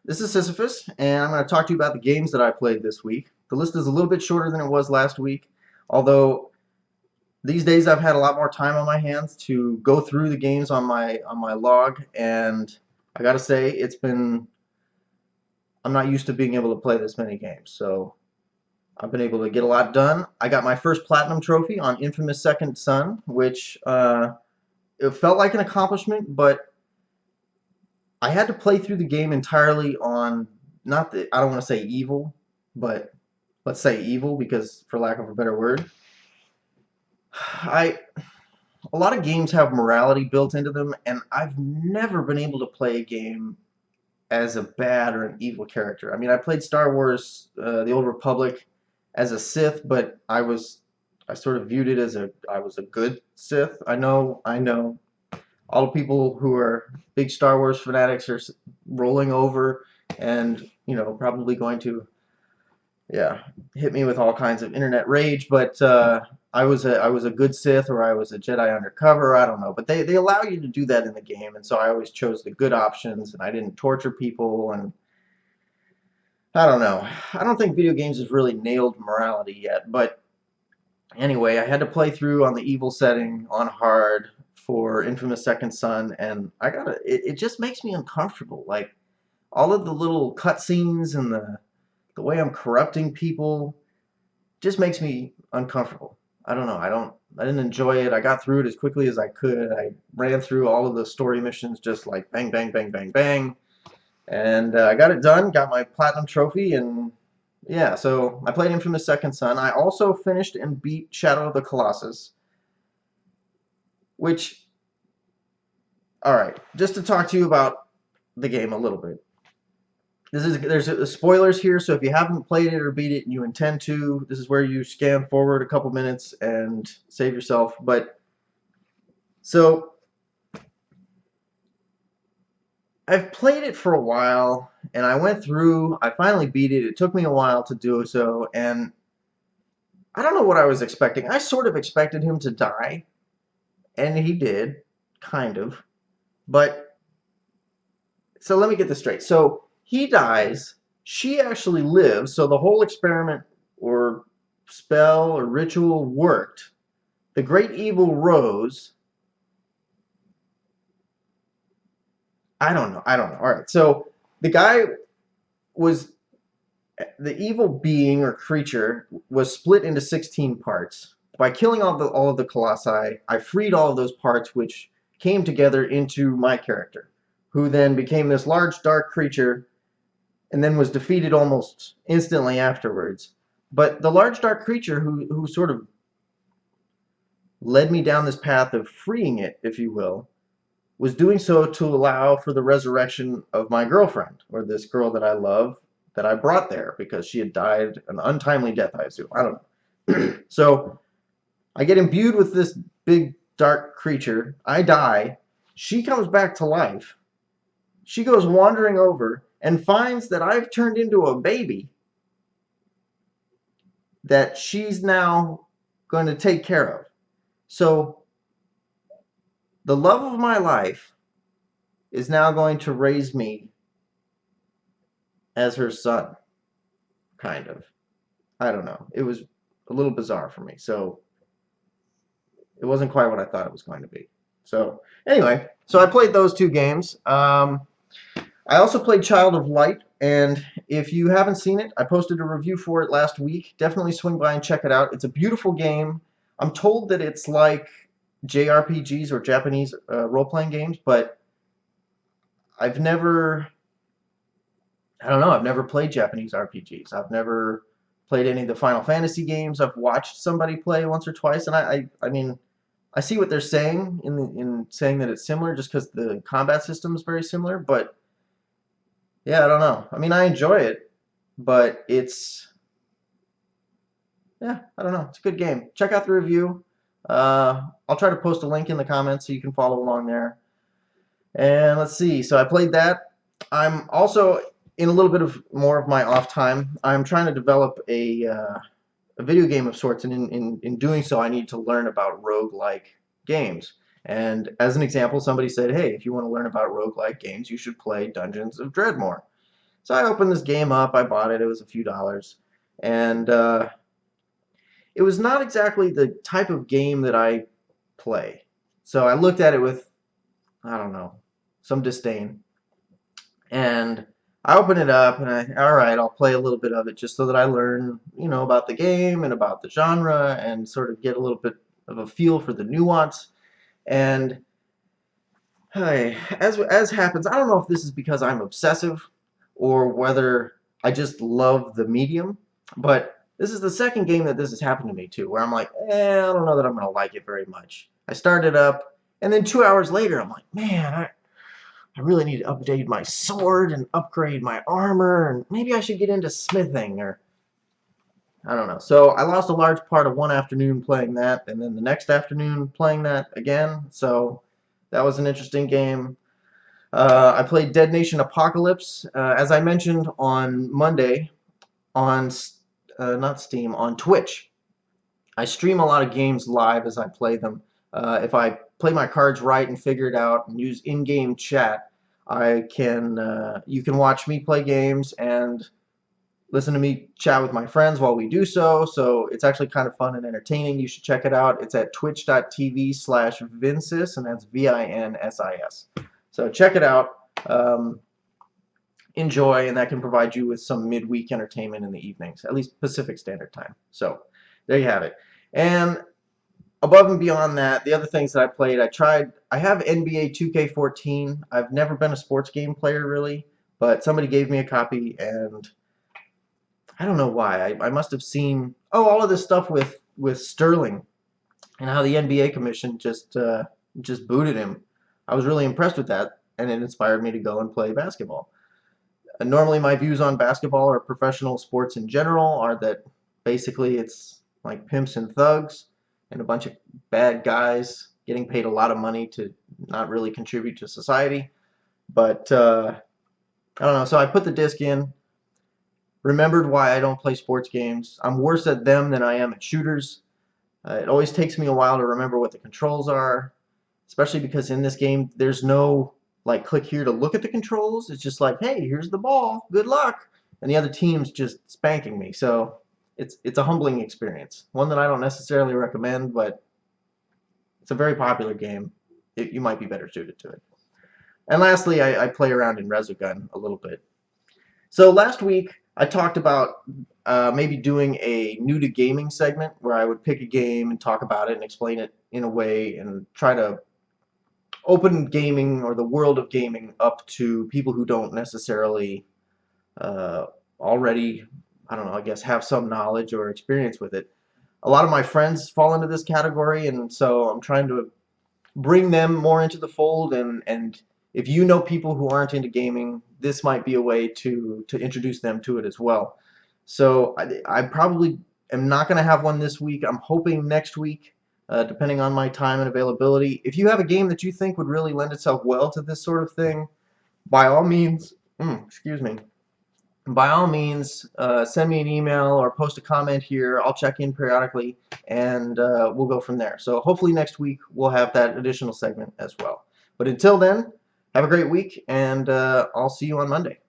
This is Sisyphus, and I'm going to talk to you about the games that I played this week. The list is a little bit shorter than it was last week, although these days I've had a lot more time on my hands to go through the games on my log, and I got to say I'm not used to being able to play this many games, so I've been able to get a lot done. I got my first platinum trophy on Infamous Second Son, which it felt like an accomplishment, but I had to play through the game entirely on, not the, I don't want to say evil, but let's say evil because for lack of a better word. I A lot of games have morality built into them, and I've never been able to play a game as a bad or an evil character. I mean, I played Star Wars, The Old Republic, as a Sith, but I sort of viewed it as I was a good Sith. I know, all the people who are big Star Wars fanatics are rolling over and, probably going to, yeah, hit me with all kinds of internet rage, but I was a good Sith, or I was a Jedi undercover, I don't know. But they allow you to do that in the game, and so I always chose the good options, and I didn't torture people, and I don't know. I don't think video games has really nailed morality yet, but anyway, I had to play through on the evil setting on hard for Infamous Second Son, and it just makes me uncomfortable. Like all of the little cutscenes and the way I'm corrupting people just makes me uncomfortable. I don't know. I didn't enjoy it. I got through it as quickly as I could. I ran through all of the story missions just like bang, bang, bang, bang, bang, and I got it done. Got my platinum trophy, and yeah. So I played Infamous Second Son. I also finished and beat Shadow of the Colossus, which, all right, just to talk to you about the game a little bit. There's spoilers here, so if you haven't played it or beat it and you intend to, this is where you scan forward a couple minutes and save yourself. But so I've played it for a while, and I went through. I finally beat it. It took me a while to do so, and I don't know what I was expecting. I sort of expected him to die, and he did, kind of. But so let me get this straight. So he dies. She actually lives. So the whole experiment or spell or ritual worked. The great evil rose. I don't know. I don't know. All right. So the guy was the evil being or creature was split into 16 parts. By killing all of the colossi, I freed all of those parts, which came together into my character, who then became this large dark creature and then was defeated almost instantly afterwards. But the large dark creature who sort of led me down this path of freeing it, if you will, was doing so to allow for the resurrection of my girlfriend, or this girl that I love, that I brought there because she had died an untimely death, I assume. I don't know. So I get imbued with this big dark creature. I die. She comes back to life. She goes wandering over and finds that I've turned into a baby that she's now going to take care of. So the love of my life is now going to raise me as her son, kind of. I don't know. It was a little bizarre for me. So it wasn't quite what I thought it was going to be. So anyway, so I played those two games. I also played Child of Light, and if you haven't seen it, I posted a review for it last week. Definitely swing by and check it out. It's a beautiful game. I'm told that it's like JRPGs or Japanese role-playing games, but I've never, I don't know, I've never played Japanese RPGs. I've never played any of the Final Fantasy games. I've watched somebody play once or twice, and I mean, I see what they're saying in saying that it's similar just because the combat system is very similar, but yeah, I don't know. I mean, I enjoy it, but yeah, I don't know. It's a good game. Check out the review. I'll try to post a link in the comments so you can follow along there. And let's see. So I played that. I'm also in a little bit of more of my off time. I'm trying to develop a video game of sorts, and in doing so, I need to learn about roguelike games. And as an example, somebody said, hey, if you want to learn about roguelike games, you should play Dungeons of Dreadmore. So I opened this game up, I bought it, it was a few dollars, and it was not exactly the type of game that I play. So I looked at it with, I don't know, some disdain. And I open it up and all right, I'll play a little bit of it just so that I learn, about the game and about the genre and sort of get a little bit of a feel for the nuance. And hey, as happens, I don't know if this is because I'm obsessive or whether I just love the medium, but this is the second game that this has happened to me too, where I'm like, I don't know that I'm gonna like it very much. I started up, and then 2 hours later, I'm like, man, I really need to update my sword and upgrade my armor, and maybe I should get into smithing, or I don't know. So I lost a large part of one afternoon playing that, and then the next afternoon playing that again. So that was an interesting game. I played Dead Nation Apocalypse, as I mentioned on Monday, on not Steam, on Twitch. I stream a lot of games live as I play them. If I play my cards right and figure it out and use in-game chat, you can watch me play games and listen to me chat with my friends while we do so. So it's actually kind of fun and entertaining. You should check it out. It's at twitch.tv/Vinsis, and that's Vinsis. So check it out. Enjoy, and that can provide you with some midweek entertainment in the evenings, at least Pacific Standard Time. So there you have it. And above and beyond that, the other things that I played, I have NBA 2K14. I've never been a sports game player really, but somebody gave me a copy, and I don't know why. I must have seen, all of this stuff with Sterling and how the NBA commission just booted him. I was really impressed with that, and it inspired me to go and play basketball. Normally my views on basketball or professional sports in general are that basically it's like pimps and thugs and a bunch of bad guys getting paid a lot of money to not really contribute to society. But I don't know, so I put the disc in, remembered why I don't play sports games. I'm worse at them than I am at shooters. It always takes me a while to remember what the controls are, especially because in this game there's no like click here to look at the controls. It's just like, hey, here's the ball, good luck, and the other team's just spanking me. So it's a humbling experience, one that I don't necessarily recommend, but it's a very popular game. You might be better suited to it. And lastly, I play around in Resogun a little bit. So last week I talked about maybe doing a new to gaming segment where I would pick a game and talk about it and explain it in a way and try to open gaming or the world of gaming up to people who don't necessarily already, I don't know, I guess have some knowledge or experience with it. A lot of my friends fall into this category, and so I'm trying to bring them more into the fold, and if you know people who aren't into gaming, this might be a way to introduce them to it as well. So I probably am not going to have one this week. I'm hoping next week, depending on my time and availability. If you have a game that you think would really lend itself well to this sort of thing, by all means, excuse me, by all means, send me an email or post a comment here. I'll check in periodically, and we'll go from there. So hopefully next week we'll have that additional segment as well. But until then, have a great week, and I'll see you on Monday.